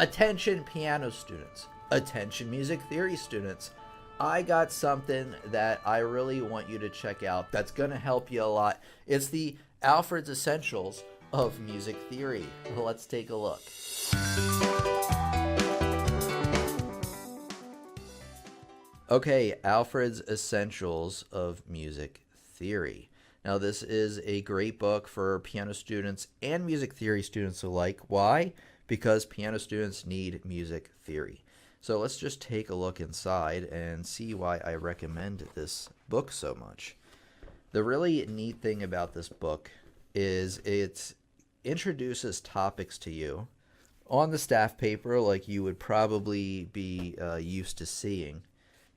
Attention piano students, attention music theory students. I got something that I really want you to check out that's going to help you a lot. It's the Alfred's Essentials of Music Theory. Let's take a look. Okay, Alfred's Essentials of Music Theory. Now, this is a great book for piano students and music theory students alike. Why? Because piano students need music theory. So let's just take a look inside and see why I recommend this book so much. The really neat thing about this book is it introduces topics to you on the staff paper like you would probably be used to seeing.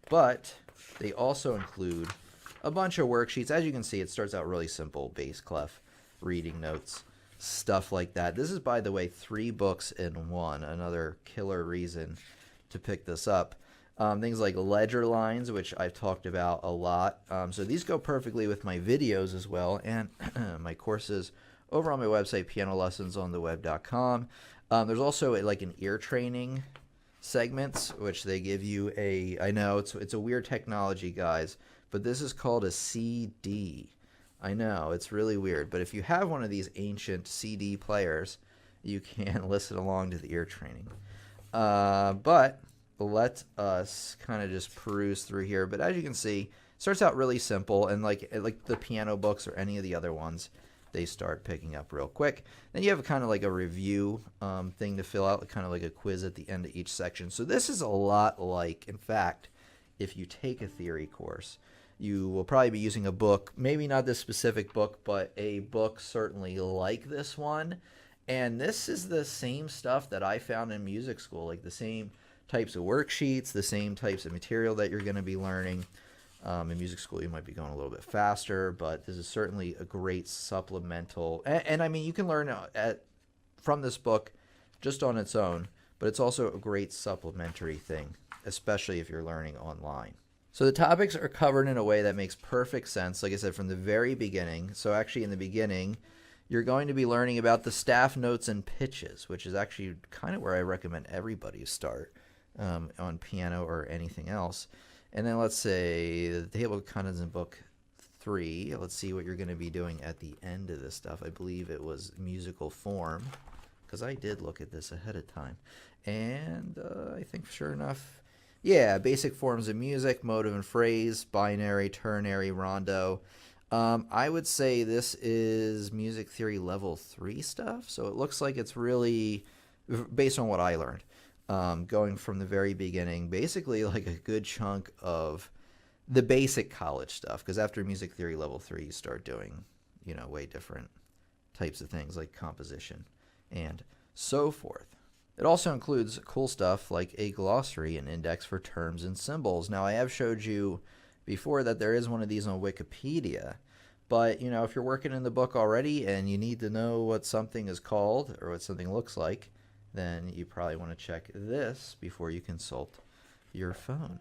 But they also include a bunch of worksheets. As you can see, it starts out really simple: bass clef, reading notes, stuff like that. This is, by the way, 3 books in one. Another killer reason to pick this up. Things like ledger lines, which I've talked about a lot. So these go perfectly with my videos as well, and my courses over on my website, pianolessonsontheweb.com. There's also like an ear training segments, which they give you a, I know it's a weird technology, guys, but this is called a CD. I know, it's really weird, but if you have one of these ancient CD players, you can listen along to the ear training. But let us kind of just peruse through here. But as you can see, it starts out really simple, and like the piano books or any of the other ones, they start picking up real quick. Then you have kind of like a review thing to fill out, kind of like a quiz at the end of each section. So this is a lot like, in fact, if you take a theory course, you will probably be using a book, maybe not this specific book, but a book certainly like this one. And this is the same stuff that I found in music school, like the same types of worksheets, the same types of material that you're going to be learning. In music school, you might be going a little bit faster, but this is certainly a great supplemental. And I mean, you can learn from this book just on its own, but it's also a great supplementary thing, especially if you're learning online. So the topics are covered in a way that makes perfect sense, like I said, from the very beginning. So actually in the beginning, you're going to be learning about the staff notes and pitches, which is actually kind of where I recommend everybody start on piano or anything else. And then let's say the table of contents in book 3. Let's see what you're going to be doing at the end of this stuff. I believe it was musical form, because I did look at this ahead of time. And I think sure enough, yeah, basic forms of music, motive and phrase, binary, ternary, rondo. I would say this is music theory level 3 stuff. So it looks like it's really, based on what I learned, going from the very beginning, basically like a good chunk of the basic college stuff. Because after music theory level 3, you start doing, way different types of things like composition and so forth. It also includes cool stuff like a glossary and index for terms and symbols. Now, I have showed you before that there is one of these on Wikipedia, but if you're working in the book already and you need to know what something is called or what something looks like, then you probably want to check this before you consult your phone.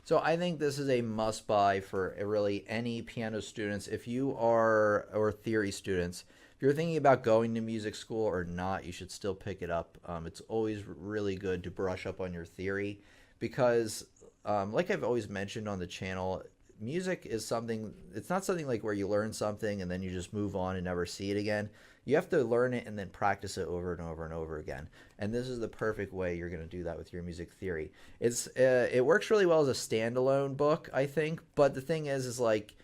So I think this is a must-buy for really any piano students. If you are, or theory students, if you're thinking about going to music school or not, you should still pick it up. It's always really good to brush up on your theory because, like I've always mentioned on the channel, music is something, it's not something like where you learn something and then you just move on and never see it again. You have to learn it and then practice it over and over and over again. And this is the perfect way you're going to do that with your music theory. It works really well as a standalone book, I think. But the thing is like,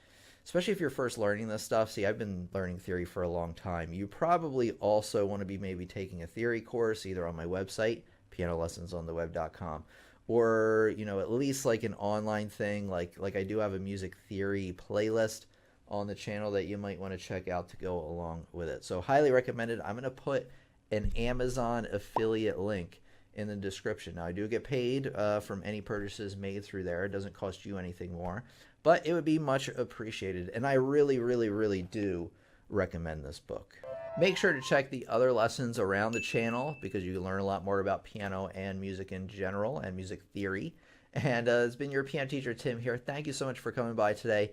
especially if you're first learning this stuff, see, I've been learning theory for a long time. You probably also want to be maybe taking a theory course either on my website, pianolessonsontheweb.com, or, at least like an online thing. Like I do have a music theory playlist on the channel that you might want to check out to go along with it. So highly recommended. I'm going to put an Amazon affiliate link in the description. Now, I do get paid from any purchases made through there. It doesn't cost you anything more, but it would be much appreciated. And I really, really, really do recommend this book. Make sure to check the other lessons around the channel because you can learn a lot more about piano and music in general and music theory. And it's been your piano teacher, Tim, here. Thank you so much for coming by today.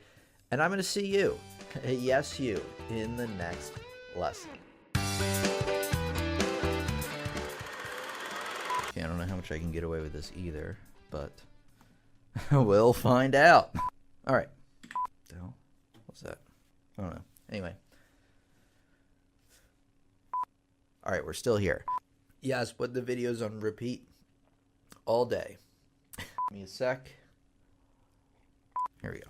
And I'm going to see you, yes, you, in the next lesson. Okay, I don't know how much I can get away with this either, but we'll find out. All right. What the hell? What's that? I don't know. Anyway. All right, we're still here. Yes, put the videos on repeat all day. Give me a sec. Here we go.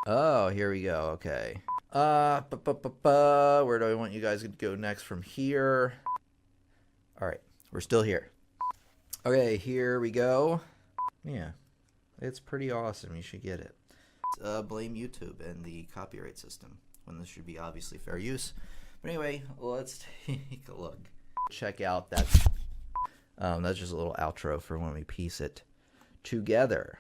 Oh, here we go. Okay. Where do I want you guys to go next from here? All right, we're still here. Okay, here we go. Yeah, it's pretty awesome. You should get it. Blame YouTube and the copyright system when this should be obviously fair use. But anyway, let's take a look. Check out that. That's just a little outro for when we piece it together.